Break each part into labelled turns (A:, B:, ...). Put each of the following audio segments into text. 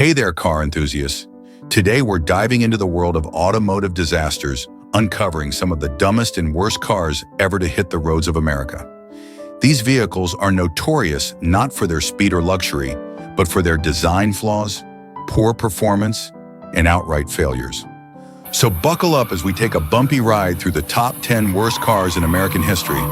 A: Hey there, car enthusiasts. Today we're diving into the world of automotive disasters, uncovering some of the dumbest and worst cars ever to hit the roads of America. These vehicles are notorious not for their speed or luxury, but for their design flaws, poor performance, and outright failures. So buckle up as we take a bumpy ride through the top 10 worst cars in American history.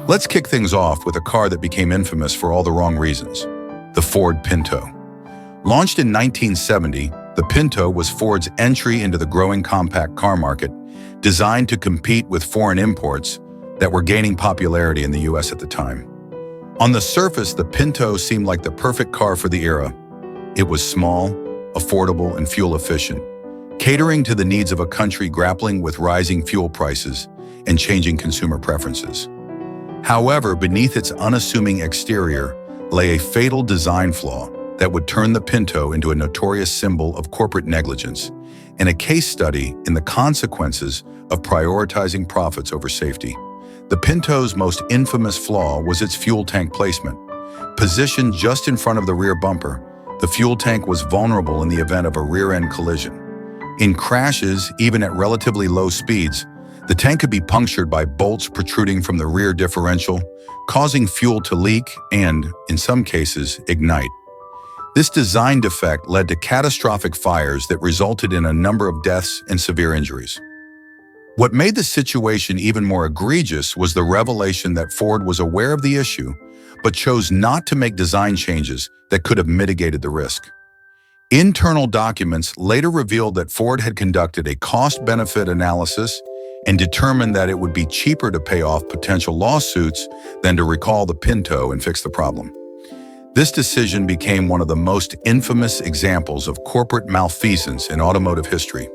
A: Let's kick things off with a car that became infamous for all the wrong reasons, the Ford Pinto. Launched in 1970, the Pinto was Ford's entry into the growing compact car market, designed to compete with foreign imports that were gaining popularity in the US at the time. On the surface, the Pinto seemed like the perfect car for the era. It was small, affordable, and fuel-efficient, catering to the needs of a country grappling with rising fuel prices and changing consumer preferences. However, beneath its unassuming exterior lay a fatal design flaw that would turn the Pinto into a notorious symbol of corporate negligence and a case study in the consequences of prioritizing profits over safety. The Pinto's most infamous flaw was its fuel tank placement. Positioned just in front of the rear bumper, the fuel tank was vulnerable in the event of a rear-end collision. In crashes, even at relatively low speeds, the tank could be punctured by bolts protruding from the rear differential, causing fuel to leak and, in some cases, ignite. This design defect led to catastrophic fires that resulted in a number of deaths and severe injuries. What made the situation even more egregious was the revelation that Ford was aware of the issue, but chose not to make design changes that could have mitigated the risk. Internal documents later revealed that Ford had conducted a cost-benefit analysis and determined that it would be cheaper to pay off potential lawsuits than to recall the Pinto and fix the problem. This decision became one of the most infamous examples of corporate malfeasance in automotive history.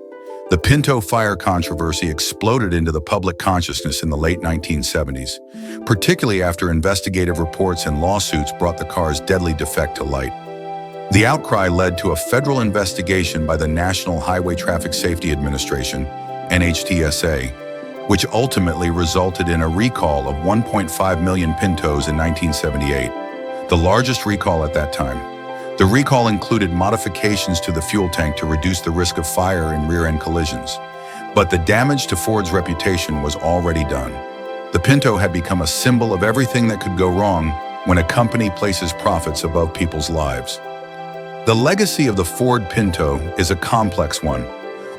A: The Pinto fire controversy exploded into the public consciousness in the late 1970s, particularly after investigative reports and lawsuits brought the car's deadly defect to light. The outcry led to a federal investigation by the National Highway Traffic Safety Administration, NHTSA, which ultimately resulted in a recall of 1.5 million Pintos in 1978, the largest recall at that time. The recall included modifications to the fuel tank to reduce the risk of fire in rear-end collisions. But the damage to Ford's reputation was already done. The Pinto had become a symbol of everything that could go wrong when a company places profits above people's lives. The legacy of the Ford Pinto is a complex one.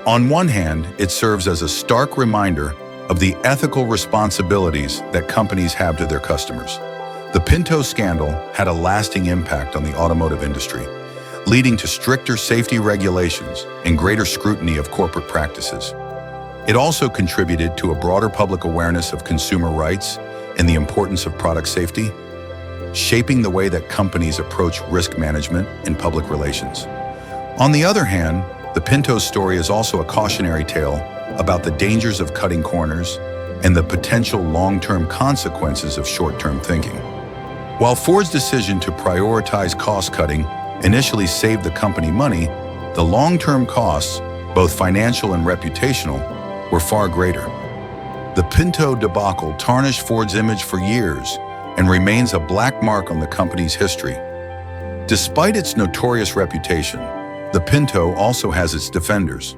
A: On one hand, it serves as a stark reminder of the ethical responsibilities that companies have to their customers. The Pinto scandal had a lasting impact on the automotive industry, leading to stricter safety regulations and greater scrutiny of corporate practices. It also contributed to a broader public awareness of consumer rights and the importance of product safety, shaping the way that companies approach risk management and public relations. On the other hand, the Pinto story is also a cautionary tale about the dangers of cutting corners and the potential long-term consequences of short-term thinking. While Ford's decision to prioritize cost-cutting initially saved the company money, the long-term costs, both financial and reputational, were far greater. The Pinto debacle tarnished Ford's image for years and remains a black mark on the company's history. Despite its notorious reputation, the Pinto also has its defenders.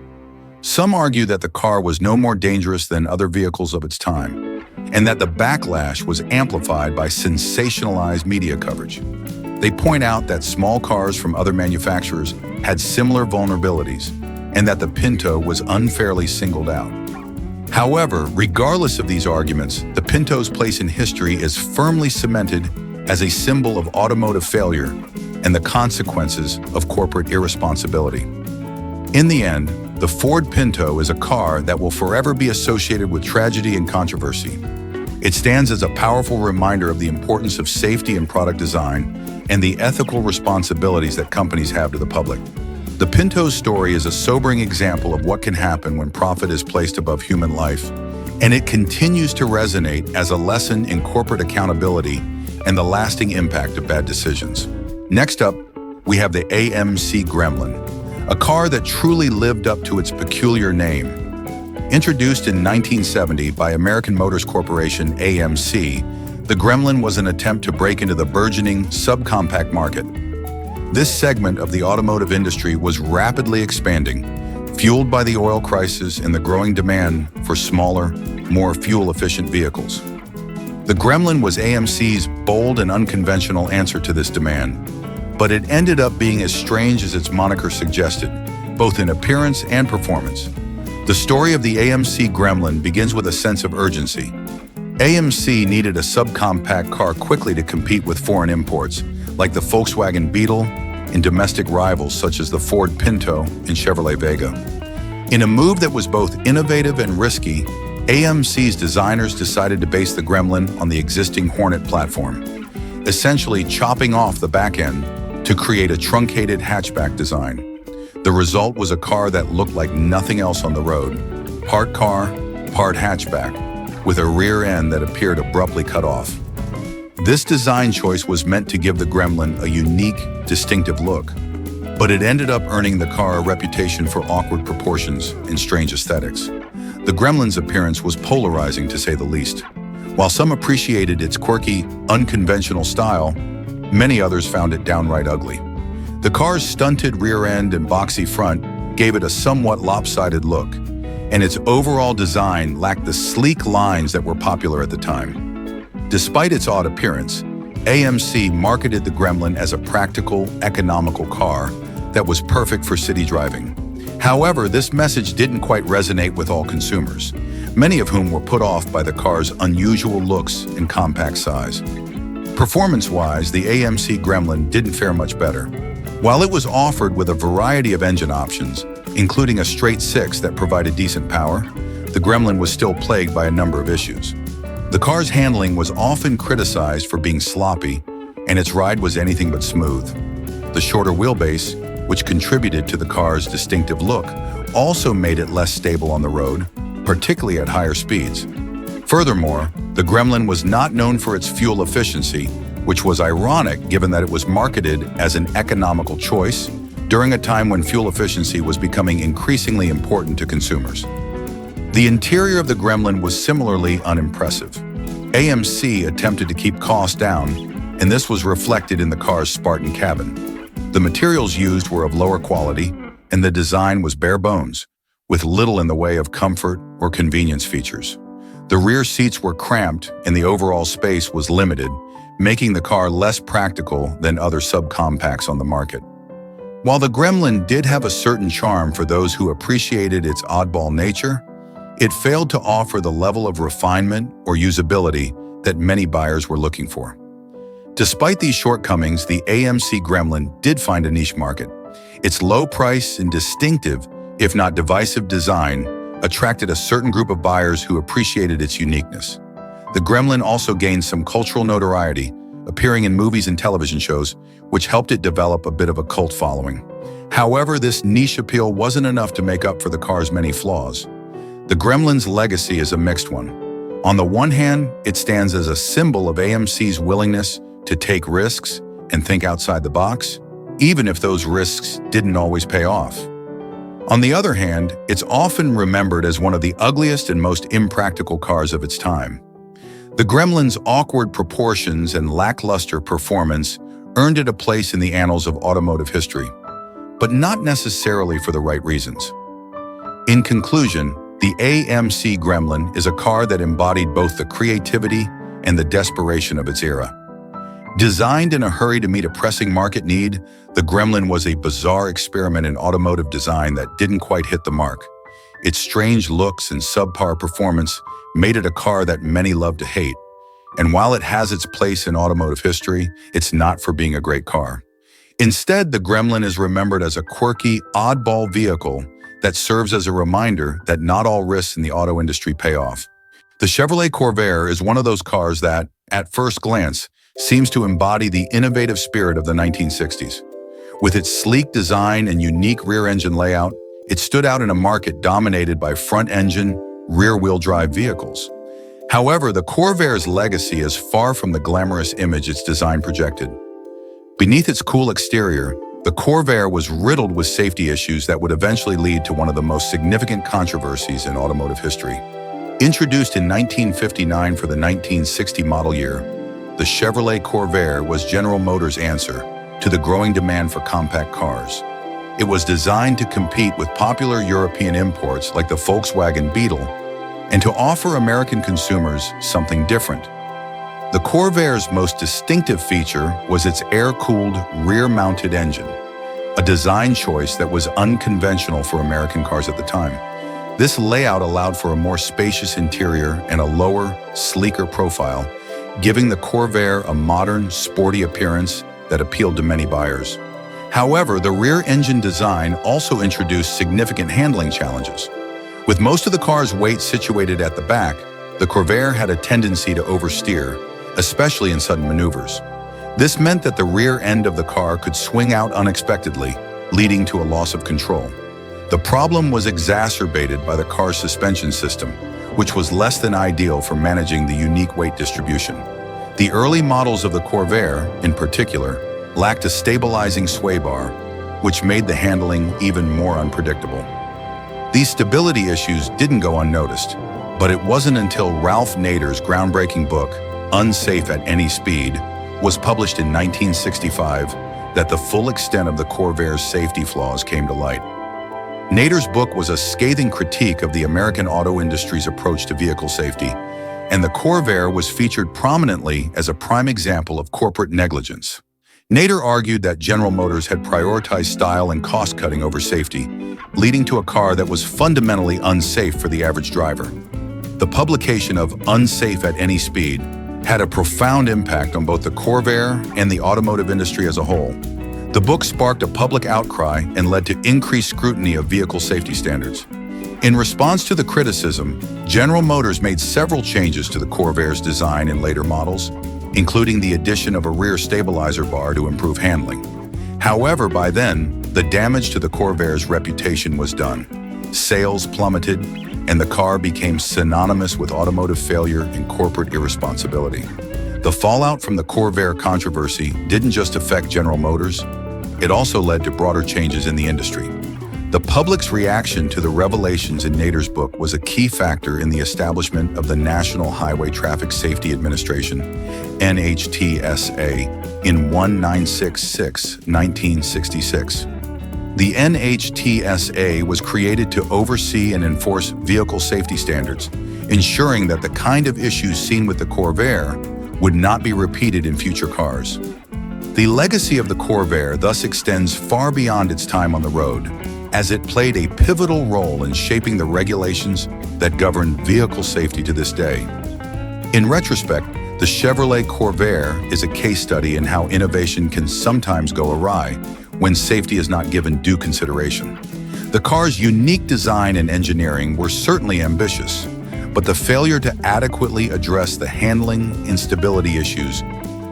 A: Some argue that the car was no more dangerous than other vehicles of its time, and that the backlash was amplified by sensationalized media coverage. They point out that small cars from other manufacturers had similar vulnerabilities, and that the Pinto was unfairly singled out. However, regardless of these arguments, the Pinto's place in history is firmly cemented as a symbol of automotive failure and the consequences of corporate irresponsibility. In the end, the Ford Pinto is a car that will forever be associated with tragedy and controversy. It stands as a powerful reminder of the importance of safety and product design and the ethical responsibilities that companies have to the public. The Pinto's story is a sobering example of what can happen when profit is placed above human life, and it continues to resonate as a lesson in corporate accountability and the lasting impact of bad decisions. Next up, we have the AMC Gremlin, a car that truly lived up to its peculiar name. Introduced in 1970 by American Motors Corporation, AMC, The Gremlin was an attempt to break into the burgeoning subcompact market. This segment of the automotive industry was rapidly expanding, fueled by the oil crisis and the growing demand for smaller, more fuel-efficient vehicles. The Gremlin was AMC's bold and unconventional answer to this demand, but it ended up being as strange as its moniker suggested, both in appearance and performance. The story of the AMC Gremlin begins with a sense of urgency. AMC needed a subcompact car quickly to compete with foreign imports, like the Volkswagen Beetle, and domestic rivals such as the Ford Pinto and Chevrolet Vega. In a move that was both innovative and risky, AMC's designers decided to base the Gremlin on the existing Hornet platform, essentially chopping off the back end to create a truncated hatchback design. The result was a car that looked like nothing else on the road, part car, part hatchback, with a rear end that appeared abruptly cut off. This design choice was meant to give the Gremlin a unique, distinctive look, but it ended up earning the car a reputation for awkward proportions and strange aesthetics. The Gremlin's appearance was polarizing, to say the least. While some appreciated its quirky, unconventional style, many others found it downright ugly. The car's stunted rear end and boxy front gave it a somewhat lopsided look, and its overall design lacked the sleek lines that were popular at the time. Despite its odd appearance, AMC marketed the Gremlin as a practical, economical car that was perfect for city driving. However, this message didn't quite resonate with all consumers, many of whom were put off by the car's unusual looks and compact size. Performance-wise, the AMC Gremlin didn't fare much better. While it was offered with a variety of engine options, including a straight six that provided decent power, the Gremlin was still plagued by a number of issues. The car's handling was often criticized for being sloppy, and its ride was anything but smooth. The shorter wheelbase, which contributed to the car's distinctive look, also made it less stable on the road, particularly at higher speeds. Furthermore, the Gremlin was not known for its fuel efficiency, which was ironic given that it was marketed as an economical choice during a time when fuel efficiency was becoming increasingly important to consumers. The interior of the Gremlin was similarly unimpressive. AMC attempted to keep costs down, and this was reflected in the car's Spartan cabin. The materials used were of lower quality, and the design was bare bones, with little in the way of comfort or convenience features. The rear seats were cramped, and the overall space was limited, making the car less practical than other subcompacts on the market. While the Gremlin did have a certain charm for those who appreciated its oddball nature, it failed to offer the level of refinement or usability that many buyers were looking for. Despite these shortcomings, the AMC Gremlin did find a niche market. Its low price and distinctive, if not divisive design, attracted a certain group of buyers who appreciated its uniqueness. The Gremlin also gained some cultural notoriety, appearing in movies and television shows, which helped it develop a bit of a cult following. However, this niche appeal wasn't enough to make up for the car's many flaws. The Gremlin's legacy is a mixed one. On the one hand, it stands as a symbol of AMC's willingness to take risks and think outside the box, even if those risks didn't always pay off. On the other hand, it's often remembered as one of the ugliest and most impractical cars of its time. The Gremlin's awkward proportions and lackluster performance earned it a place in the annals of automotive history, but not necessarily for the right reasons. In conclusion, the AMC Gremlin is a car that embodied both the creativity and the desperation of its era. Designed in a hurry to meet a pressing market need, the Gremlin was a bizarre experiment in automotive design that didn't quite hit the mark. Its strange looks and subpar performance made it a car that many love to hate. And while it has its place in automotive history, it's not for being a great car. Instead, the Gremlin is remembered as a quirky, oddball vehicle that serves as a reminder that not all risks in the auto industry pay off. The Chevrolet Corvair is one of those cars that, at first glance, seems to embody the innovative spirit of the 1960s. With its sleek design and unique rear-engine layout, it stood out in a market dominated by front-engine, rear-wheel drive vehicles. However, the Corvair's legacy is far from the glamorous image its design projected. Beneath its cool exterior, the Corvair was riddled with safety issues that would eventually lead to one of the most significant controversies in automotive history. Introduced in 1959 for the 1960 model year, the Chevrolet Corvair was General Motors' answer to the growing demand for compact cars. It was designed to compete with popular European imports like the Volkswagen Beetle and to offer American consumers something different. The Corvair's most distinctive feature was its air-cooled, rear-mounted engine, a design choice that was unconventional for American cars at the time. This layout allowed for a more spacious interior and a lower, sleeker profile, giving the Corvair a modern, sporty appearance that appealed to many buyers. However, the rear engine design also introduced significant handling challenges. With most of the car's weight situated at the back, the Corvair had a tendency to oversteer, especially in sudden maneuvers. This meant that the rear end of the car could swing out unexpectedly, leading to a loss of control. The problem was exacerbated by the car's suspension system, which was less than ideal for managing the unique weight distribution. The early models of the Corvair, in particular, lacked a stabilizing sway bar, which made the handling even more unpredictable. These stability issues didn't go unnoticed, but it wasn't until Ralph Nader's groundbreaking book, Unsafe at Any Speed, was published in 1965 that the full extent of the Corvair's safety flaws came to light. Nader's book was a scathing critique of the American auto industry's approach to vehicle safety, and the Corvair was featured prominently as a prime example of corporate negligence. Nader argued that General Motors had prioritized style and cost-cutting over safety, leading to a car that was fundamentally unsafe for the average driver. The publication of Unsafe at Any Speed had a profound impact on both the Corvair and the automotive industry as a whole. The book sparked a public outcry and led to increased scrutiny of vehicle safety standards. In response to the criticism, General Motors made several changes to the Corvair's design in later models, including the addition of a rear stabilizer bar to improve handling. However, by then, the damage to the Corvair's reputation was done. Sales plummeted, and the car became synonymous with automotive failure and corporate irresponsibility. The fallout from the Corvair controversy didn't just affect General Motors, it also led to broader changes in the industry. The public's reaction to the revelations in Nader's book was a key factor in the establishment of the National Highway Traffic Safety Administration, NHTSA, in 1966. The NHTSA was created to oversee and enforce vehicle safety standards, ensuring that the kind of issues seen with the Corvair would not be repeated in future cars. The legacy of the Corvair thus extends far beyond its time on the road, as it played a pivotal role in shaping the regulations that govern vehicle safety to this day. In retrospect, the Chevrolet Corvair is a case study in how innovation can sometimes go awry when safety is not given due consideration. The car's unique design and engineering were certainly ambitious, but the failure to adequately address the handling and stability issues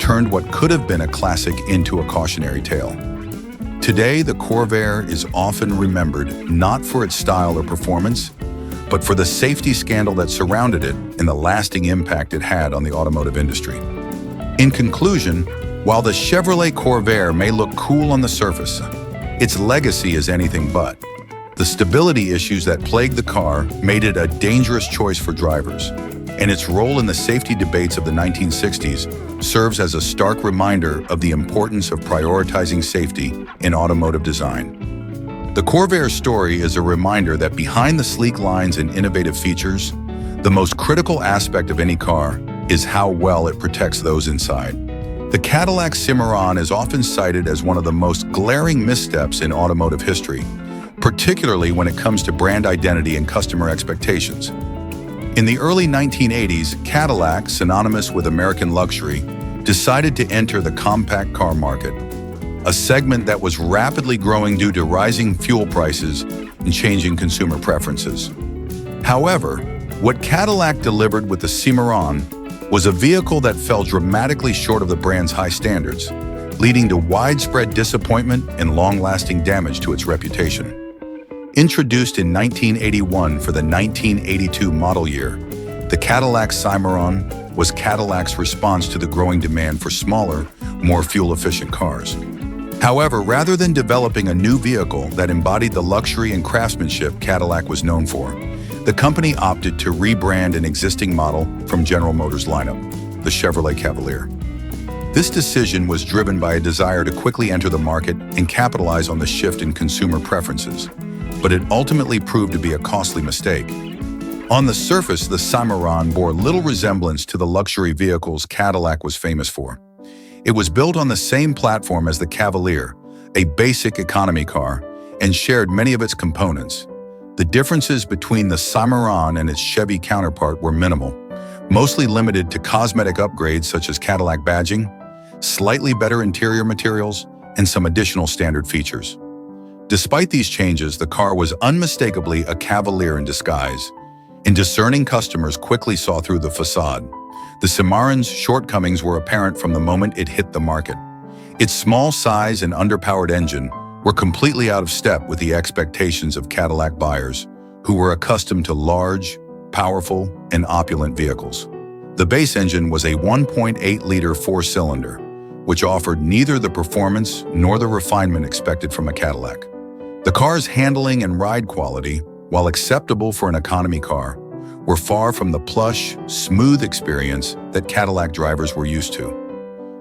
A: turned what could have been a classic into a cautionary tale. Today, the Corvair is often remembered not for its style or performance, but for the safety scandal that surrounded it and the lasting impact it had on the automotive industry. In conclusion, while the Chevrolet Corvair may look cool on the surface, its legacy is anything but. The stability issues that plagued the car made it a dangerous choice for drivers, and its role in the safety debates of the 1960s serves as a stark reminder of the importance of prioritizing safety in automotive design. The Corvair's story is a reminder that behind the sleek lines and innovative features, the most critical aspect of any car is how well it protects those inside. The Cadillac Cimarron is often cited as one of the most glaring missteps in automotive history, particularly when it comes to brand identity and customer expectations. In the early 1980s, Cadillac, synonymous with American luxury, decided to enter the compact car market, a segment that was rapidly growing due to rising fuel prices and changing consumer preferences. However, what Cadillac delivered with the Cimarron was a vehicle that fell dramatically short of the brand's high standards, leading to widespread disappointment and long-lasting damage to its reputation. Introduced in 1981 for the 1982 model year, the Cadillac Cimarron was Cadillac's response to the growing demand for smaller, more fuel-efficient cars. However, rather than developing a new vehicle that embodied the luxury and craftsmanship Cadillac was known for, The company opted to rebrand an existing model from General Motors' lineup, the Chevrolet Cavalier. This decision was driven by a desire to quickly enter the market and capitalize on the shift in consumer preferences, but it ultimately proved to be a costly mistake. On the surface, the Cimarron bore little resemblance to the luxury vehicles Cadillac was famous for. It was built on the same platform as the Cavalier, a basic economy car, and shared many of its components. The differences between the Cimarron and its Chevy counterpart were minimal, mostly limited to cosmetic upgrades such as Cadillac badging, slightly better interior materials, and some additional standard features. Despite these changes, the car was unmistakably a Cavalier in disguise, and discerning customers quickly saw through the facade. The Cimarron's shortcomings were apparent from the moment it hit the market. Its small size and underpowered engine were completely out of step with the expectations of Cadillac buyers, who were accustomed to large, powerful, and opulent vehicles. The base engine was a 1.8-liter four-cylinder, which offered neither the performance nor the refinement expected from a Cadillac. The car's handling and ride quality, while acceptable for an economy car, were far from the plush, smooth experience that Cadillac drivers were used to.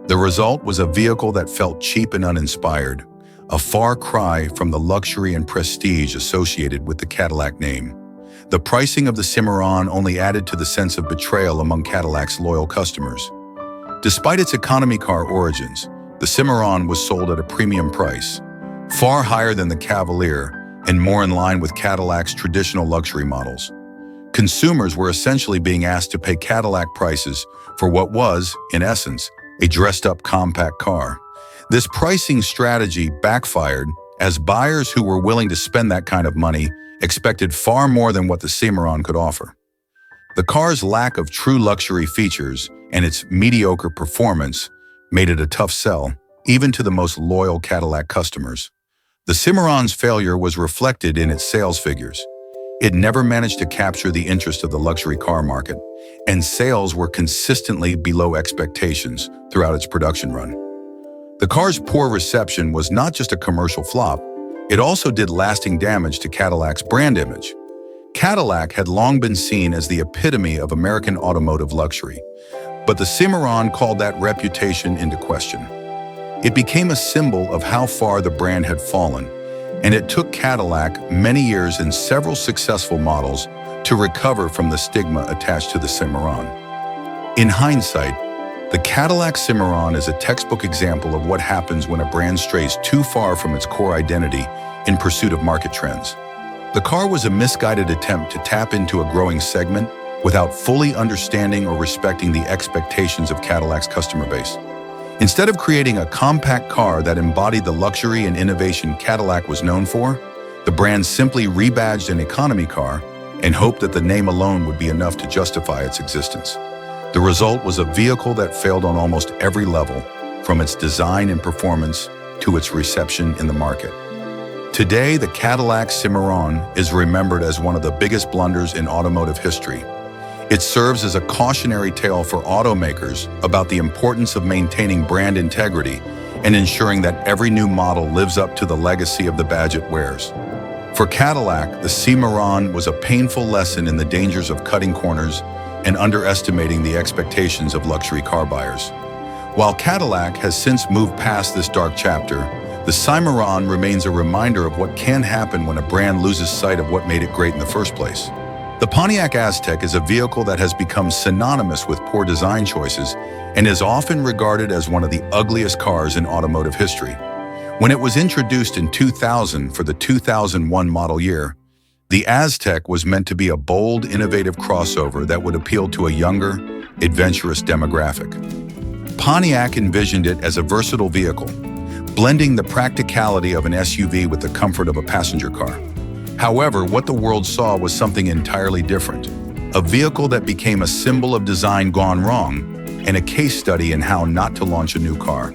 A: The result was a vehicle that felt cheap and uninspired, a far cry from the luxury and prestige associated with the Cadillac name. The pricing of the Cimarron only added to the sense of betrayal among Cadillac's loyal customers. Despite its economy car origins, the Cimarron was sold at a premium price, far higher than the Cavalier and more in line with Cadillac's traditional luxury models. Consumers were essentially being asked to pay Cadillac prices for what was, in essence, a dressed-up compact car. This pricing strategy backfired as buyers who were willing to spend that kind of money expected far more than what the Cimarron could offer. The car's lack of true luxury features and its mediocre performance made it a tough sell, even to the most loyal Cadillac customers. The Cimarron's failure was reflected in its sales figures. It never managed to capture the interest of the luxury car market, and sales were consistently below expectations throughout its production run. The car's poor reception was not just a commercial flop, it also did lasting damage to Cadillac's brand image. Cadillac had long been seen as the epitome of American automotive luxury, but the Cimarron called that reputation into question. It became a symbol of how far the brand had fallen, and it took Cadillac many years and several successful models to recover from the stigma attached to the Cimarron. In hindsight, the Cadillac Cimarron is a textbook example of what happens when a brand strays too far from its core identity in pursuit of market trends. The car was a misguided attempt to tap into a growing segment without fully understanding or respecting the expectations of Cadillac's customer base. Instead of creating a compact car that embodied the luxury and innovation Cadillac was known for, the brand simply rebadged an economy car and hoped that the name alone would be enough to justify its existence. The result was a vehicle that failed on almost every level, from its design and performance to its reception in the market. Today, the Cadillac Cimarron is remembered as one of the biggest blunders in automotive history. It serves as a cautionary tale for automakers about the importance of maintaining brand integrity and ensuring that every new model lives up to the legacy of the badge it wears. For Cadillac, the Cimarron was a painful lesson in the dangers of cutting corners and underestimating the expectations of luxury car buyers. While Cadillac has since moved past this dark chapter, the Cimarron remains a reminder of what can happen when a brand loses sight of what made it great in the first place. The Pontiac Aztek is a vehicle that has become synonymous with poor design choices and is often regarded as one of the ugliest cars in automotive history. When it was introduced in 2000 for the 2001 model year, the Aztek was meant to be a bold, innovative crossover that would appeal to a younger, adventurous demographic. Pontiac envisioned it as a versatile vehicle, blending the practicality of an SUV with the comfort of a passenger car. However, what the world saw was something entirely different, a vehicle that became a symbol of design gone wrong and a case study in how not to launch a new car.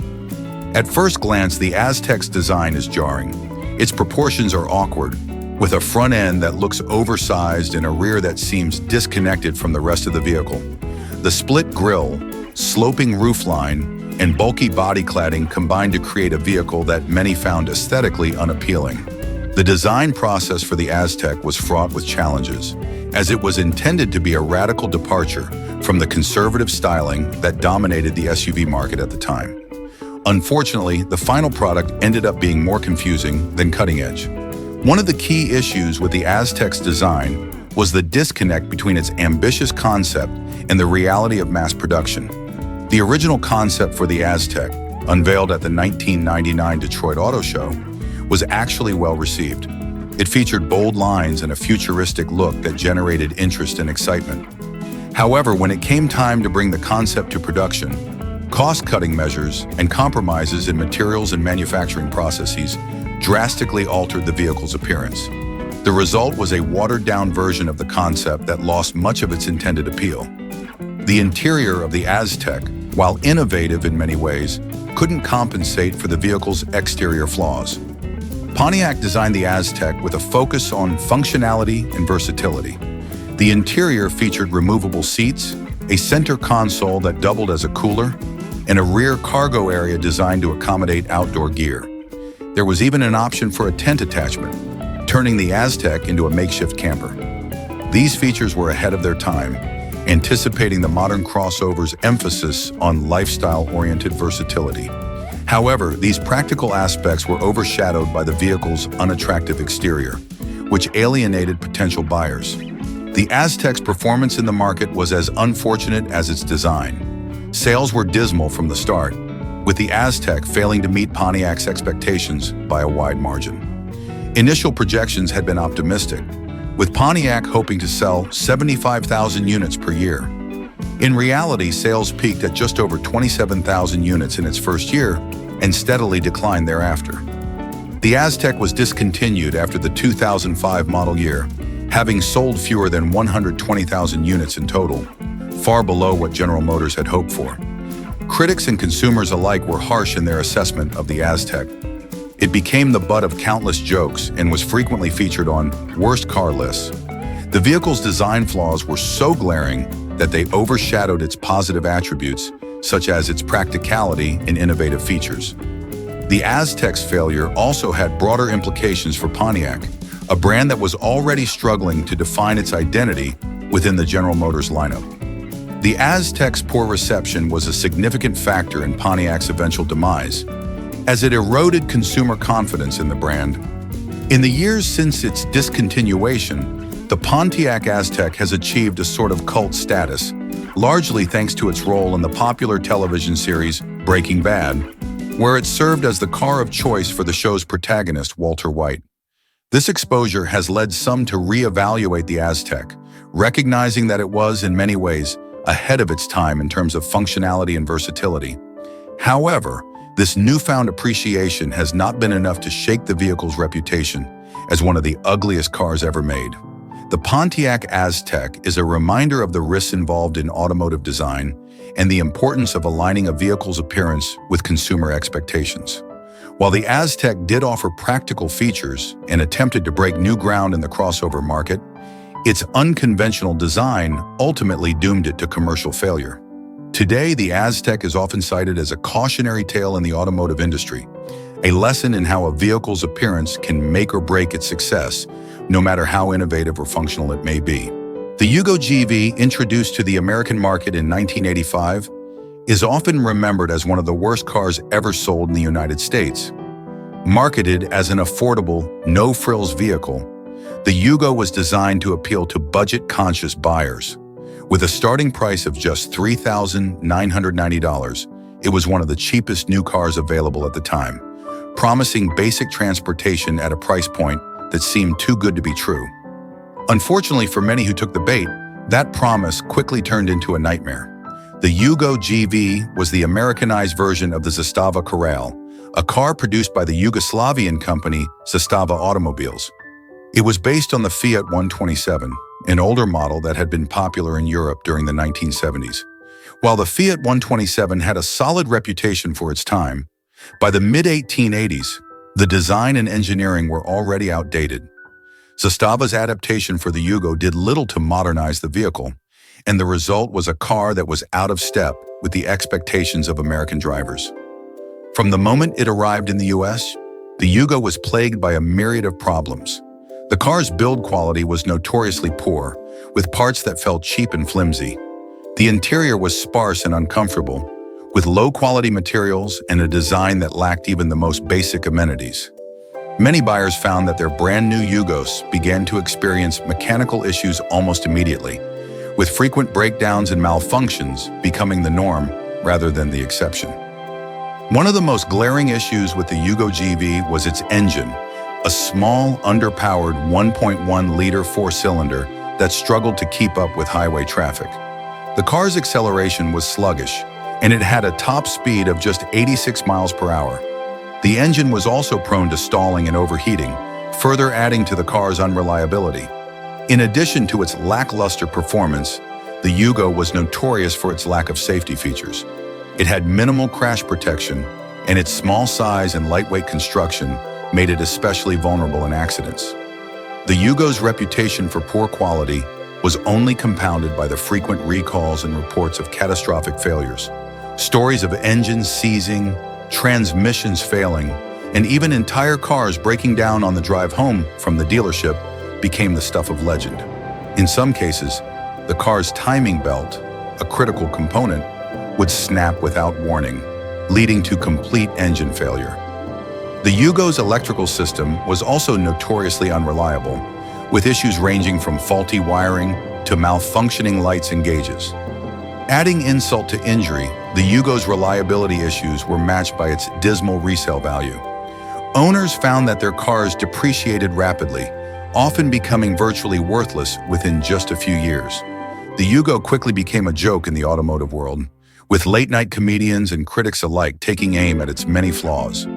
A: At first glance, the Aztek's design is jarring. Its proportions are awkward, with a front end that looks oversized and a rear that seems disconnected from the rest of the vehicle. The split grille, sloping roofline, and bulky body cladding combined to create a vehicle that many found aesthetically unappealing. The design process for the Aztek was fraught with challenges, as it was intended to be a radical departure from the conservative styling that dominated the SUV market at the time. Unfortunately, the final product ended up being more confusing than cutting edge. One of the key issues with the Aztek's design was the disconnect between its ambitious concept and the reality of mass production. The original concept for the Aztek, unveiled at the 1999 Detroit Auto Show, was actually well received. It featured bold lines and a futuristic look that generated interest and excitement. However, when it came time to bring the concept to production, cost-cutting measures and compromises in materials and manufacturing processes drastically altered the vehicle's appearance. The result was a watered-down version of the concept that lost much of its intended appeal. The interior of the Aztek, while innovative in many ways, couldn't compensate for the vehicle's exterior flaws. Pontiac designed the Aztek with a focus on functionality and versatility. The interior featured removable seats, a center console that doubled as a cooler, and a rear cargo area designed to accommodate outdoor gear. There was even an option for a tent attachment, turning the Aztek into a makeshift camper. These features were ahead of their time, anticipating the modern crossover's emphasis on lifestyle-oriented versatility. However, these practical aspects were overshadowed by the vehicle's unattractive exterior, which alienated potential buyers. The Aztek's performance in the market was as unfortunate as its design. Sales were dismal from the start, with the Aztek failing to meet Pontiac's expectations by a wide margin. Initial projections had been optimistic, with Pontiac hoping to sell 75,000 units per year. In reality, sales peaked at just over 27,000 units in its first year and steadily declined thereafter. The Aztek was discontinued after the 2005 model year, having sold fewer than 120,000 units in total, far below what General Motors had hoped for. Critics and consumers alike were harsh in their assessment of the Aztek. It became the butt of countless jokes and was frequently featured on worst car lists. The vehicle's design flaws were so glaring that they overshadowed its positive attributes, such as its practicality and innovative features. The Aztek's failure also had broader implications for Pontiac, a brand that was already struggling to define its identity within the General Motors lineup. The Aztek's poor reception was a significant factor in Pontiac's eventual demise, as it eroded consumer confidence in the brand. In the years since its discontinuation, the Pontiac Aztek has achieved a sort of cult status, largely thanks to its role in the popular television series Breaking Bad, where it served as the car of choice for the show's protagonist, Walter White. This exposure has led some to reevaluate the Aztek, recognizing that it was, in many ways, ahead of its time in terms of functionality and versatility. However, this newfound appreciation has not been enough to shake the vehicle's reputation as one of the ugliest cars ever made. The Pontiac Aztek is a reminder of the risks involved in automotive design and the importance of aligning a vehicle's appearance with consumer expectations. While the Aztek did offer practical features and attempted to break new ground in the crossover market, its unconventional design ultimately doomed it to commercial failure. Today, the Aztek is often cited as a cautionary tale in the automotive industry, a lesson in how a vehicle's appearance can make or break its success, no matter how innovative or functional it may be. The Yugo GV, introduced to the American market in 1985, is often remembered as one of the worst cars ever sold in the United States. Marketed as an affordable, no-frills vehicle, the Yugo was designed to appeal to budget-conscious buyers. With a starting price of just $3,990, it was one of the cheapest new cars available at the time, promising basic transportation at a price point that seemed too good to be true. Unfortunately for many who took the bait, that promise quickly turned into a nightmare. The Yugo GV was the Americanized version of the Zastava Corral, a car produced by the Yugoslavian company Zastava Automobiles. It was based on the Fiat 127, an older model that had been popular in Europe during the 1970s. While the Fiat 127 had a solid reputation for its time, by the mid-1880s, the design and engineering were already outdated. Zastava's adaptation for the Yugo did little to modernize the vehicle, and the result was a car that was out of step with the expectations of American drivers. From the moment it arrived in the US, the Yugo was plagued by a myriad of problems. The car's build quality was notoriously poor, with parts that felt cheap and flimsy. The interior was sparse and uncomfortable, with low-quality materials and a design that lacked even the most basic amenities. Many buyers found that their brand-new Yugos began to experience mechanical issues almost immediately, with frequent breakdowns and malfunctions becoming the norm rather than the exception. One of the most glaring issues with the Yugo GV was its engine, a small, underpowered 1.1-liter four-cylinder that struggled to keep up with highway traffic. The car's acceleration was sluggish, and it had a top speed of just 86 miles per hour. The engine was also prone to stalling and overheating, further adding to the car's unreliability. In addition to its lackluster performance, the Yugo was notorious for its lack of safety features. It had minimal crash protection, and its small size and lightweight construction made it especially vulnerable in accidents. The Yugo's reputation for poor quality was only compounded by the frequent recalls and reports of catastrophic failures. Stories of engines seizing, transmissions failing, and even entire cars breaking down on the drive home from the dealership became the stuff of legend. In some cases, the car's timing belt, a critical component, would snap without warning, leading to complete engine failure. The Yugo's electrical system was also notoriously unreliable, with issues ranging from faulty wiring to malfunctioning lights and gauges. Adding insult to injury, the Yugo's reliability issues were matched by its dismal resale value. Owners found that their cars depreciated rapidly, often becoming virtually worthless within just a few years. The Yugo quickly became a joke in the automotive world, with late-night comedians and critics alike taking aim at its many flaws.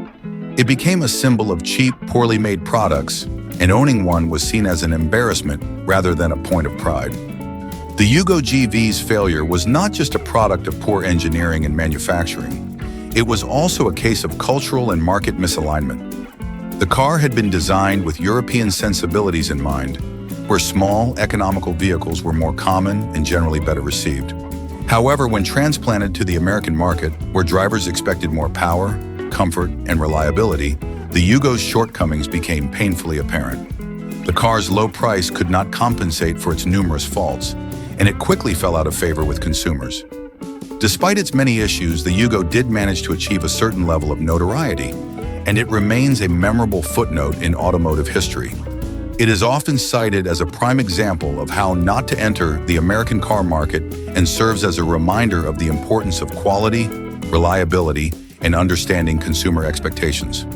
A: It became a symbol of cheap, poorly made products, and owning one was seen as an embarrassment rather than a point of pride. The Yugo GV's failure was not just a product of poor engineering and manufacturing. It was also a case of cultural and market misalignment. The car had been designed with European sensibilities in mind, where small, economical vehicles were more common and generally better received. However, when transplanted to the American market, where drivers expected more power, comfort, and reliability, the Yugo's shortcomings became painfully apparent. The car's low price could not compensate for its numerous faults, and it quickly fell out of favor with consumers. Despite its many issues, the Yugo did manage to achieve a certain level of notoriety, and it remains a memorable footnote in automotive history. It is often cited as a prime example of how not to enter the American car market and serves as a reminder of the importance of quality, reliability, and understanding consumer expectations.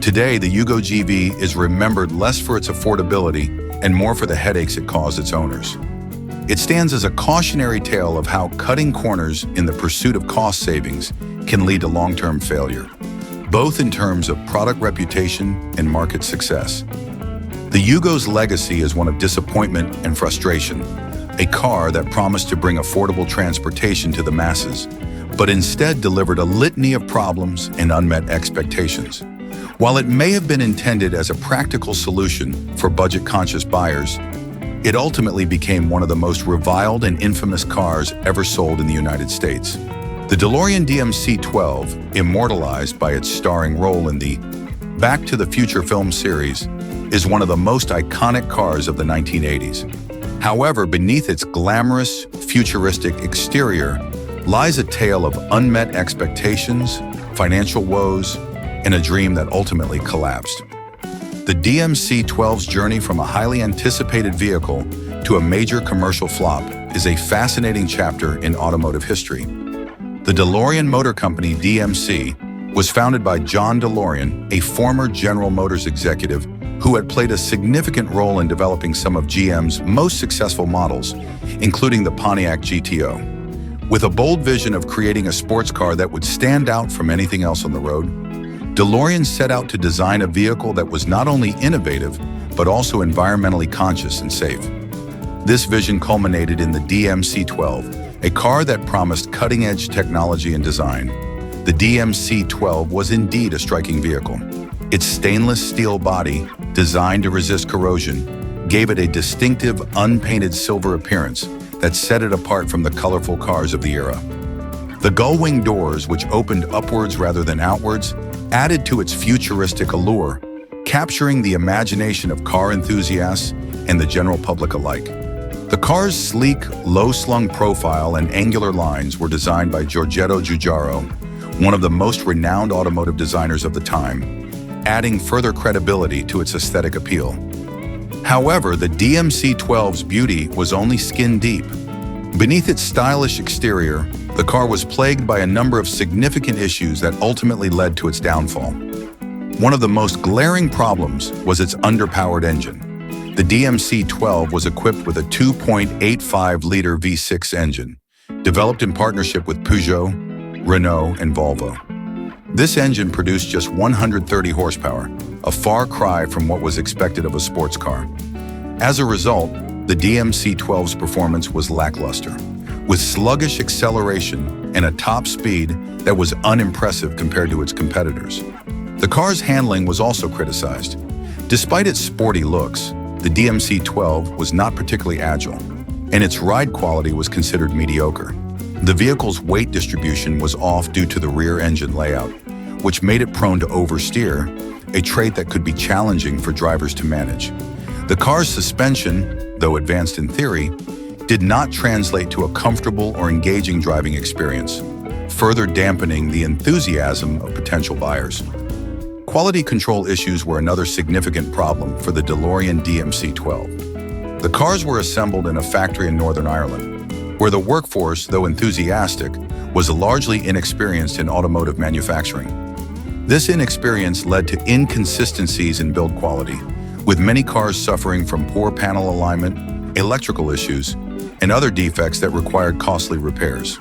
A: Today, the Yugo GV is remembered less for its affordability and more for the headaches it caused its owners. It stands as a cautionary tale of how cutting corners in the pursuit of cost savings can lead to long-term failure, both in terms of product reputation and market success. The Yugo's legacy is one of disappointment and frustration, a car that promised to bring affordable transportation to the masses, but instead delivered a litany of problems and unmet expectations. While it may have been intended as a practical solution for budget-conscious buyers, it ultimately became one of the most reviled and infamous cars ever sold in the United States. The DeLorean DMC-12, immortalized by its starring role in the Back to the Future film series, is one of the most iconic cars of the 1980s. However, beneath its glamorous, futuristic exterior lies a tale of unmet expectations, financial woes, and a dream that ultimately collapsed. The DMC-12's journey from a highly anticipated vehicle to a major commercial flop is a fascinating chapter in automotive history. The DeLorean Motor Company, DMC, was founded by John DeLorean, a former General Motors executive who had played a significant role in developing some of GM's most successful models, including the Pontiac GTO. With a bold vision of creating a sports car that would stand out from anything else on the road, DeLorean set out to design a vehicle that was not only innovative, but also environmentally conscious and safe. This vision culminated in the DMC-12, a car that promised cutting-edge technology and design. The DMC-12 was indeed a striking vehicle. Its stainless steel body, designed to resist corrosion, gave it a distinctive, unpainted silver appearance that set it apart from the colorful cars of the era. The gull-wing doors, which opened upwards rather than outwards, added to its futuristic allure, capturing the imagination of car enthusiasts and the general public alike. The car's sleek, low-slung profile and angular lines were designed by Giorgetto Giugiaro, one of the most renowned automotive designers of the time, adding further credibility to its aesthetic appeal. However, the DMC-12's beauty was only skin-deep. Beneath its stylish exterior, the car was plagued by a number of significant issues that ultimately led to its downfall. One of the most glaring problems was its underpowered engine. The DMC-12 was equipped with a 2.85-liter V6 engine, developed in partnership with Peugeot, Renault, and Volvo. This engine produced just 130 horsepower, a far cry from what was expected of a sports car. As a result, the DMC-12's performance was lackluster, with sluggish acceleration and a top speed that was unimpressive compared to its competitors. The car's handling was also criticized. Despite its sporty looks, the DMC-12 was not particularly agile, and its ride quality was considered mediocre. The vehicle's weight distribution was off due to the rear engine layout, which made it prone to oversteer, a trait that could be challenging for drivers to manage. The car's suspension, though advanced in theory, did not translate to a comfortable or engaging driving experience, further dampening the enthusiasm of potential buyers. Quality control issues were another significant problem for the DeLorean DMC-12. The cars were assembled in a factory in Northern Ireland, where the workforce, though enthusiastic, was largely inexperienced in automotive manufacturing. This inexperience led to inconsistencies in build quality, with many cars suffering from poor panel alignment, electrical issues, and other defects that required costly repairs.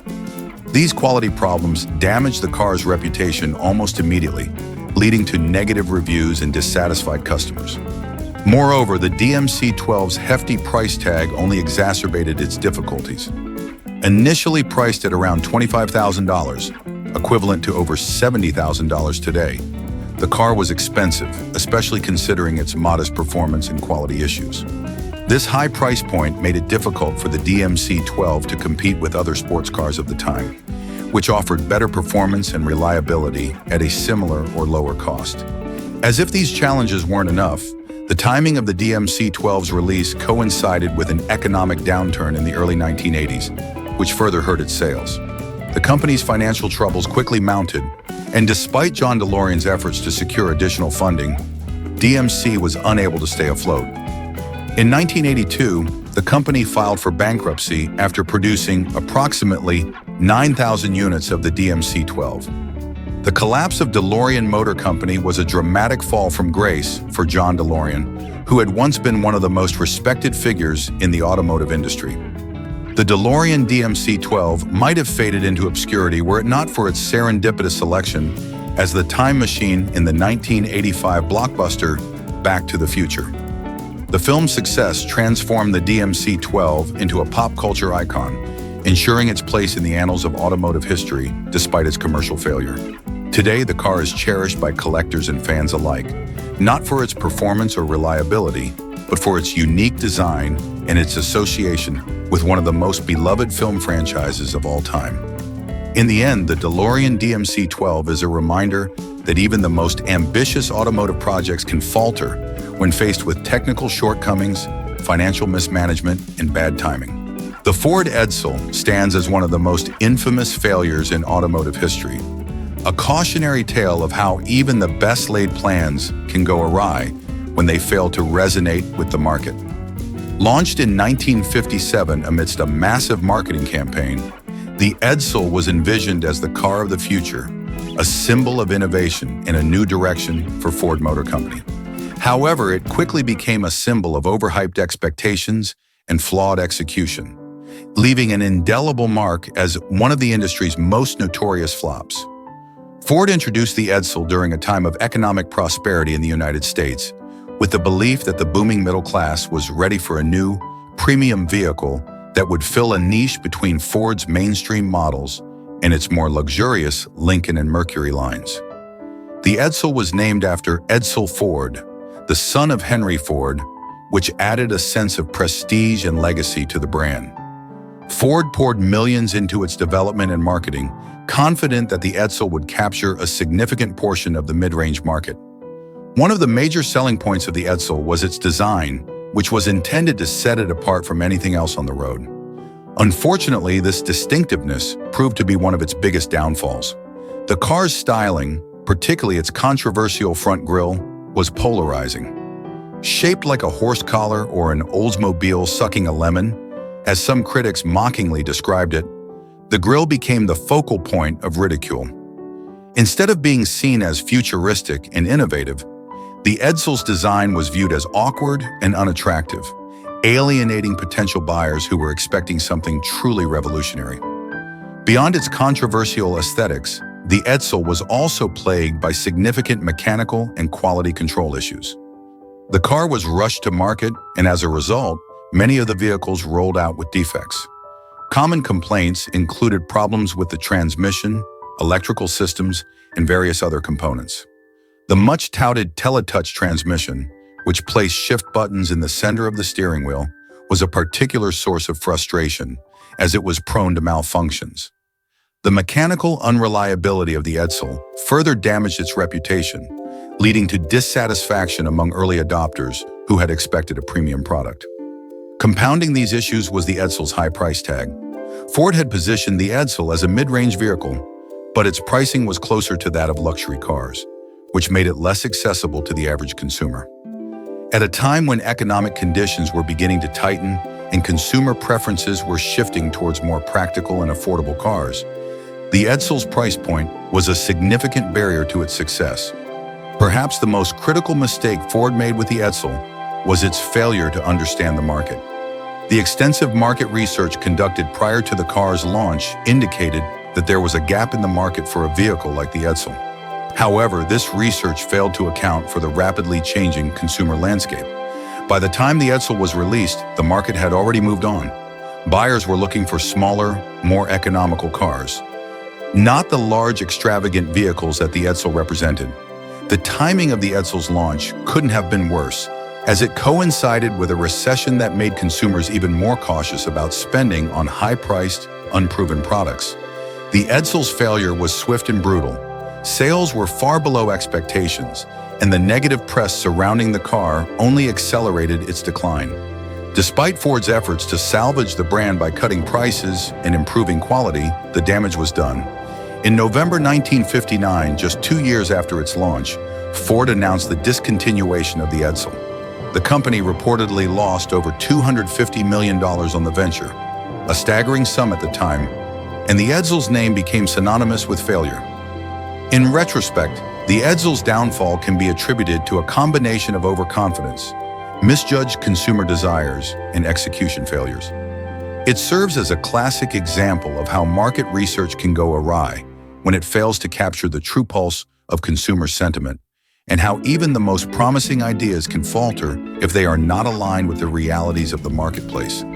A: These quality problems damaged the car's reputation almost immediately, leading to negative reviews and dissatisfied customers. Moreover, the DMC-12's hefty price tag only exacerbated its difficulties. Initially priced at around $25,000, equivalent to over $70,000 today, the car was expensive, especially considering its modest performance and quality issues. This high price point made it difficult for the DMC-12 to compete with other sports cars of the time, which offered better performance and reliability at a similar or lower cost. As if these challenges weren't enough, the timing of the DMC-12's release coincided with an economic downturn in the early 1980s, which further hurt its sales. The company's financial troubles quickly mounted, and despite John DeLorean's efforts to secure additional funding, DMC was unable to stay afloat. In 1982, the company filed for bankruptcy after producing approximately 9,000 units of the DMC-12. The collapse of DeLorean Motor Company was a dramatic fall from grace for John DeLorean, who had once been one of the most respected figures in the automotive industry. The DeLorean DMC-12 might have faded into obscurity were it not for its serendipitous selection as the time machine in the 1985 blockbuster Back to the Future. The film's success transformed the DMC-12 into a pop culture icon, ensuring its place in the annals of automotive history despite its commercial failure. Today, the car is cherished by collectors and fans alike, not for its performance or reliability, but for its unique design and its association with one of the most beloved film franchises of all time. In the end, the DeLorean DMC-12 is a reminder that even the most ambitious automotive projects can falter when faced with technical shortcomings, financial mismanagement, and bad timing. The Ford Edsel stands as one of the most infamous failures in automotive history, a cautionary tale of how even the best laid plans can go awry when they fail to resonate with the market. Launched in 1957 amidst a massive marketing campaign, the Edsel was envisioned as the car of the future, a symbol of innovation in a new direction for Ford Motor Company. However, it quickly became a symbol of overhyped expectations and flawed execution, leaving an indelible mark as one of the industry's most notorious flops. Ford introduced the Edsel during a time of economic prosperity in the United States, with the belief that the booming middle class was ready for a new, premium vehicle that would fill a niche between Ford's mainstream models and its more luxurious Lincoln and Mercury lines. The Edsel was named after Edsel Ford, the son of Henry Ford, which added a sense of prestige and legacy to the brand. Ford poured millions into its development and marketing, confident that the Edsel would capture a significant portion of the mid-range market. One of the major selling points of the Edsel was its design, which was intended to set it apart from anything else on the road. Unfortunately, this distinctiveness proved to be one of its biggest downfalls. The car's styling, particularly its controversial front grille, was polarizing. Shaped like a horse collar or an Oldsmobile sucking a lemon, as some critics mockingly described it, the grille became the focal point of ridicule. Instead of being seen as futuristic and innovative, the Edsel's design was viewed as awkward and unattractive, alienating potential buyers who were expecting something truly revolutionary. Beyond its controversial aesthetics, the Edsel was also plagued by significant mechanical and quality control issues. The car was rushed to market, and as a result, many of the vehicles rolled out with defects. Common complaints included problems with the transmission, electrical systems, and various other components. The much-touted teletouch transmission, which placed shift buttons in the center of the steering wheel, was a particular source of frustration, as it was prone to malfunctions. The mechanical unreliability of the Edsel further damaged its reputation, leading to dissatisfaction among early adopters who had expected a premium product. Compounding these issues was the Edsel's high price tag. Ford had positioned the Edsel as a mid-range vehicle, but its pricing was closer to that of luxury cars, which made it less accessible to the average consumer. At a time when economic conditions were beginning to tighten and consumer preferences were shifting towards more practical and affordable cars, the Edsel's price point was a significant barrier to its success. Perhaps the most critical mistake Ford made with the Edsel was its failure to understand the market. The extensive market research conducted prior to the car's launch indicated that there was a gap in the market for a vehicle like the Edsel. However, this research failed to account for the rapidly changing consumer landscape. By the time the Edsel was released, the market had already moved on. Buyers were looking for smaller, more economical cars, not the large, extravagant vehicles that the Edsel represented. The timing of the Edsel's launch couldn't have been worse, as it coincided with a recession that made consumers even more cautious about spending on high-priced, unproven products. The Edsel's failure was swift and brutal. Sales were far below expectations, and the negative press surrounding the car only accelerated its decline. Despite Ford's efforts to salvage the brand by cutting prices and improving quality, the damage was done. In November 1959, just 2 years after its launch, Ford announced the discontinuation of the Edsel. The company reportedly lost over $250 million on the venture, a staggering sum at the time, and the Edsel's name became synonymous with failure. In retrospect, the Edsel's downfall can be attributed to a combination of overconfidence, misjudged consumer desires, and execution failures. It serves as a classic example of how market research can go awry when it fails to capture the true pulse of consumer sentiment, and how even the most promising ideas can falter if they are not aligned with the realities of the marketplace.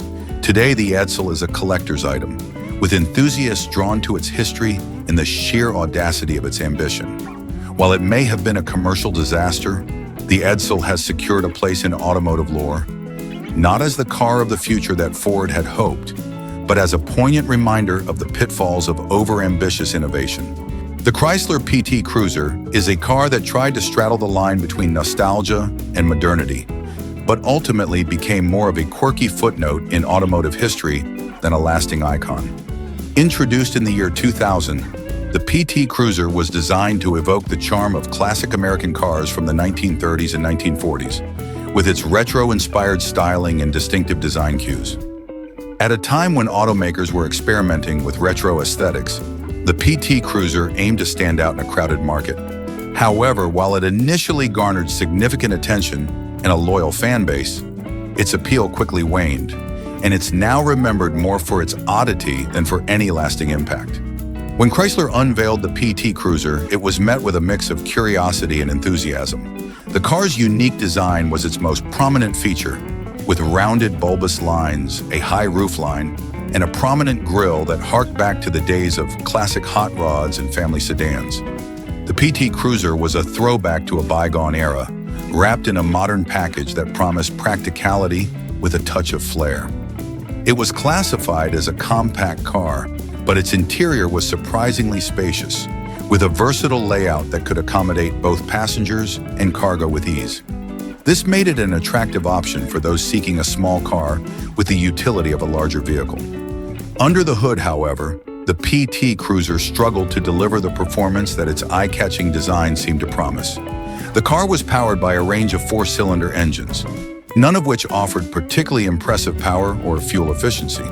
A: Today, the Edsel is a collector's item, with enthusiasts drawn to its history and the sheer audacity of its ambition. While it may have been a commercial disaster, the Edsel has secured a place in automotive lore, not as the car of the future that Ford had hoped, but as a poignant reminder of the pitfalls of overambitious innovation. The Chrysler PT Cruiser is a car that tried to straddle the line between nostalgia and modernity, but ultimately became more of a quirky footnote in automotive history than a lasting icon. Introduced in the year 2000, the PT Cruiser was designed to evoke the charm of classic American cars from the 1930s and 1940s, with its retro-inspired styling and distinctive design cues. At a time when automakers were experimenting with retro aesthetics, the PT Cruiser aimed to stand out in a crowded market. However, while it initially garnered significant attention and a loyal fan base, its appeal quickly waned, and it's now remembered more for its oddity than for any lasting impact. When Chrysler unveiled the PT Cruiser, it was met with a mix of curiosity and enthusiasm. The car's unique design was its most prominent feature, with rounded bulbous lines, a high roofline, and a prominent grille that harked back to the days of classic hot rods and family sedans. The PT Cruiser was a throwback to a bygone era, wrapped in a modern package that promised practicality with a touch of flair. It was classified as a compact car, but its interior was surprisingly spacious, with a versatile layout that could accommodate both passengers and cargo with ease. This made it an attractive option for those seeking a small car with the utility of a larger vehicle. Under the hood, however, the PT Cruiser struggled to deliver the performance that its eye-catching design seemed to promise. The car was powered by a range of four-cylinder engines, none of which offered particularly impressive power or fuel efficiency.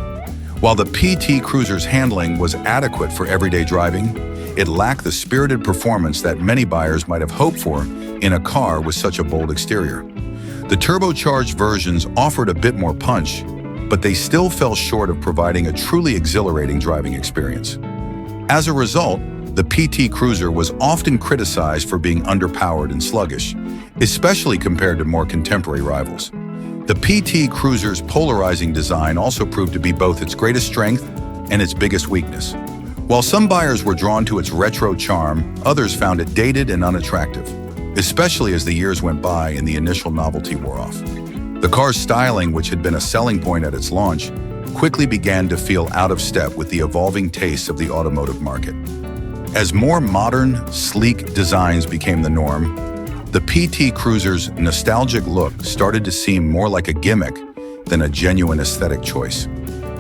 A: While the PT Cruiser's handling was adequate for everyday driving, it lacked the spirited performance that many buyers might have hoped for in a car with such a bold exterior. The turbocharged versions offered a bit more punch, but they still fell short of providing a truly exhilarating driving experience. As a result, the PT Cruiser was often criticized for being underpowered and sluggish, especially compared to more contemporary rivals. The PT Cruiser's polarizing design also proved to be both its greatest strength and its biggest weakness. While some buyers were drawn to its retro charm, others found it dated and unattractive, especially as the years went by and the initial novelty wore off. The car's styling, which had been a selling point at its launch, quickly began to feel out of step with the evolving tastes of the automotive market. As more modern, sleek designs became the norm, the PT Cruiser's nostalgic look started to seem more like a gimmick than a genuine aesthetic choice.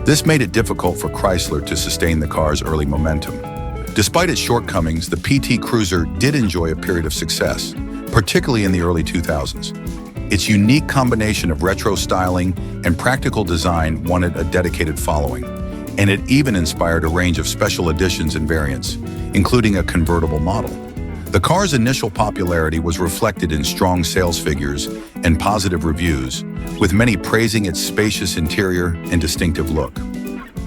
A: This made it difficult for Chrysler to sustain the car's early momentum. Despite its shortcomings, the PT Cruiser did enjoy a period of success, particularly in the early 2000s. Its unique combination of retro styling and practical design won it a dedicated following, and it even inspired a range of special editions and variants, including a convertible model. The car's initial popularity was reflected in strong sales figures and positive reviews, with many praising its spacious interior and distinctive look.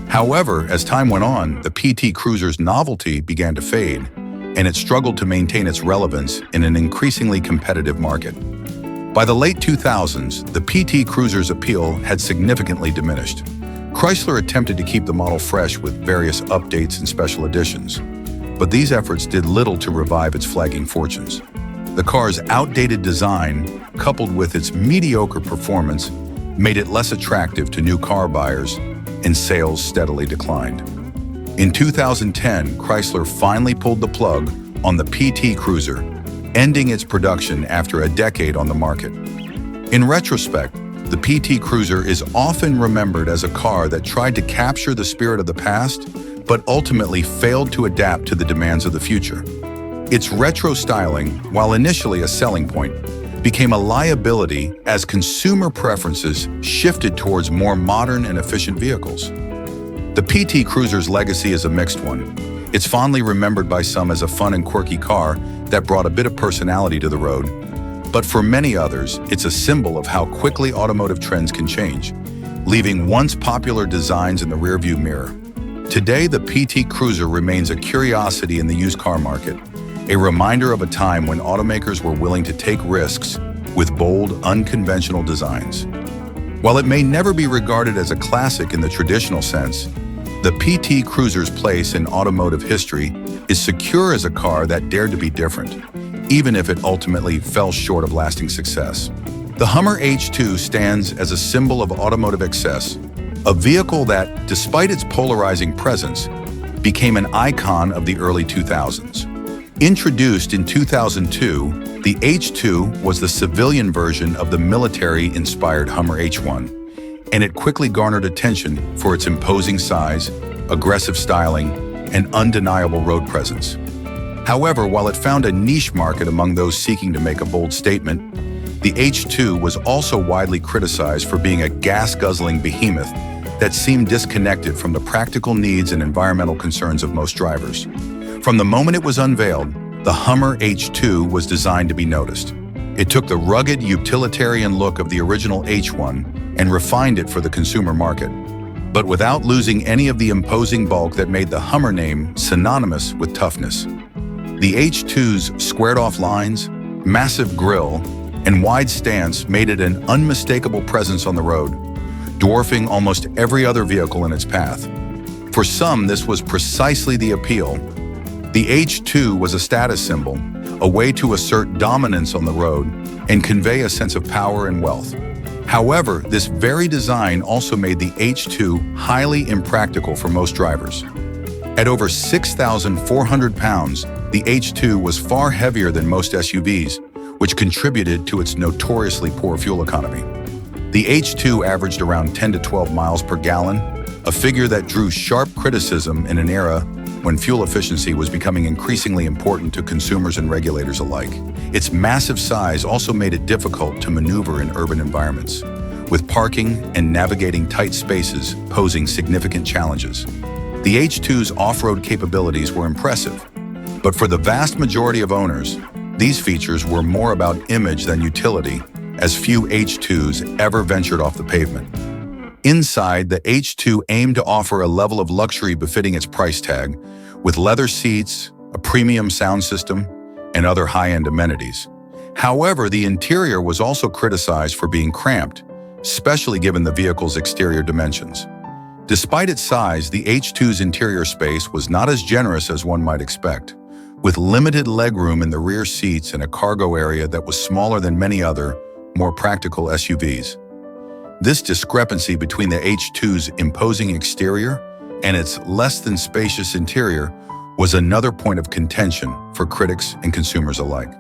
A: However, as time went on, the PT Cruiser's novelty began to fade, and it struggled to maintain its relevance in an increasingly competitive market. By the late 2000s, the PT Cruiser's appeal had significantly diminished. Chrysler attempted to keep the model fresh with various updates and special editions, but these efforts did little to revive its flagging fortunes. The car's outdated design, coupled with its mediocre performance, made it less attractive to new car buyers, and sales steadily declined. In 2010, Chrysler finally pulled the plug on the PT Cruiser, ending its production after a decade on the market. In retrospect, the PT Cruiser is often remembered as a car that tried to capture the spirit of the past, but ultimately failed to adapt to the demands of the future. Its retro styling, while initially a selling point, became a liability as consumer preferences shifted towards more modern and efficient vehicles. The PT Cruiser's legacy is a mixed one. It's fondly remembered by some as a fun and quirky car that brought a bit of personality to the road, but for many others, it's a symbol of how quickly automotive trends can change, leaving once popular designs in the rearview mirror. Today, the PT Cruiser remains a curiosity in the used car market, a reminder of a time when automakers were willing to take risks with bold, unconventional designs. While it may never be regarded as a classic in the traditional sense, the PT Cruiser's place in automotive history is secure as a car that dared to be different, even if it ultimately fell short of lasting success. The Hummer H2 stands as a symbol of automotive excess, a vehicle that, despite its polarizing presence, became an icon of the early 2000s. Introduced in 2002, the H2 was the civilian version of the military-inspired Hummer H1, and it quickly garnered attention for its imposing size, aggressive styling, and undeniable road presence. However, while it found a niche market among those seeking to make a bold statement, the H2 was also widely criticized for being a gas-guzzling behemoth that seemed disconnected from the practical needs and environmental concerns of most drivers. From the moment it was unveiled, the Hummer H2 was designed to be noticed. It took the rugged, utilitarian look of the original H1 and refined it for the consumer market, but without losing any of the imposing bulk that made the Hummer name synonymous with toughness. The H2's squared-off lines, massive grille, and wide stance made it an unmistakable presence on the road, dwarfing almost every other vehicle in its path. For some, this was precisely the appeal. The H2 was a status symbol, a way to assert dominance on the road and convey a sense of power and wealth. However, this very design also made the H2 highly impractical for most drivers. At over 6,400 pounds, the H2 was far heavier than most SUVs, which contributed to its notoriously poor fuel economy. The H2 averaged around 10 to 12 miles per gallon, a figure that drew sharp criticism in an era when fuel efficiency was becoming increasingly important to consumers and regulators alike. Its massive size also made it difficult to maneuver in urban environments, with parking and navigating tight spaces posing significant challenges. The H2's off-road capabilities were impressive, but for the vast majority of owners, these features were more about image than utility, as few H2s ever ventured off the pavement. Inside, the H2 aimed to offer a level of luxury befitting its price tag, with leather seats, a premium sound system, and other high-end amenities. However, the interior was also criticized for being cramped, especially given the vehicle's exterior dimensions. Despite its size, the H2's interior space was not as generous as one might expect, with limited legroom in the rear seats and a cargo area that was smaller than many other, more practical SUVs. This discrepancy between the H2's imposing exterior and its less than spacious interior was another point of contention for critics and consumers alike.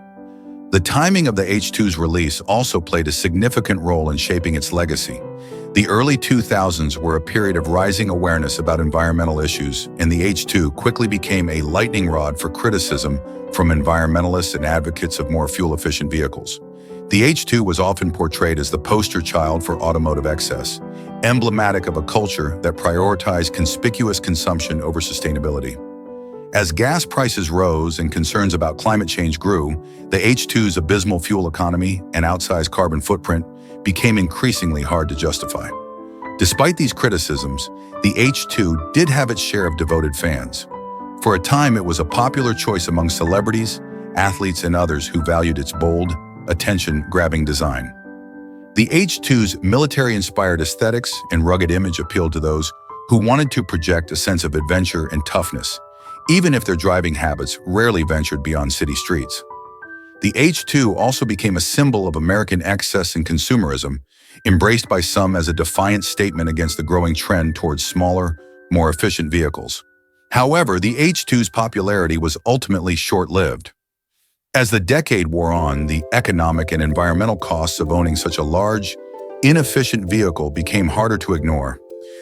A: The timing of the H2's release also played a significant role in shaping its legacy. The early 2000s were a period of rising awareness about environmental issues, and the H2 quickly became a lightning rod for criticism from environmentalists and advocates of more fuel-efficient vehicles. The H2 was often portrayed as the poster child for automotive excess, emblematic of a culture that prioritized conspicuous consumption over sustainability. As gas prices rose and concerns about climate change grew, the H2's abysmal fuel economy and outsized carbon footprint became increasingly hard to justify. Despite these criticisms, the H2 did have its share of devoted fans. For a time, it was a popular choice among celebrities, athletes, and others who valued its bold, attention-grabbing design. The H2's military-inspired aesthetics and rugged image appealed to those who wanted to project a sense of adventure and toughness, even if their driving habits rarely ventured beyond city streets. The H2 also became a symbol of American excess and consumerism, embraced by some as a defiant statement against the growing trend towards smaller, more efficient vehicles. However, the H2's popularity was ultimately short-lived. As the decade wore on, the economic and environmental costs of owning such a large, inefficient vehicle became harder to ignore.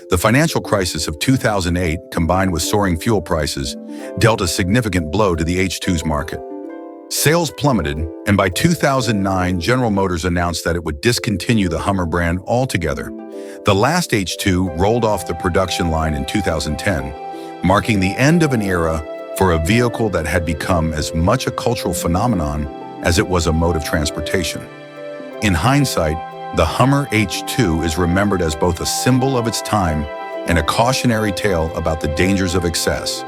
A: The financial crisis of 2008, combined with soaring fuel prices, dealt a significant blow to the H2's market. Sales plummeted, and by 2009, General Motors announced that it would discontinue the Hummer brand altogether. The last H2 rolled off the production line in 2010, marking the end of an era for a vehicle that had become as much a cultural phenomenon as it was a mode of transportation. In hindsight, the Hummer H2 is remembered as both a symbol of its time and a cautionary tale about the dangers of excess.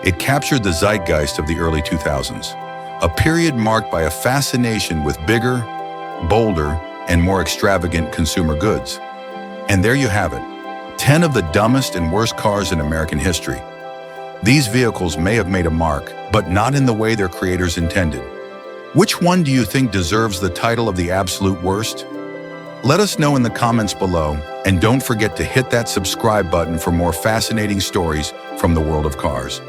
A: It captured the zeitgeist of the early 2000s, a period marked by a fascination with bigger, bolder, and more extravagant consumer goods. And there you have it, 10 of the dumbest and worst cars in American history. These vehicles may have made a mark, but not in the way their creators intended. Which one do you think deserves the title of the absolute worst? Let us know in the comments below, and don't forget to hit that subscribe button for more fascinating stories from the world of cars.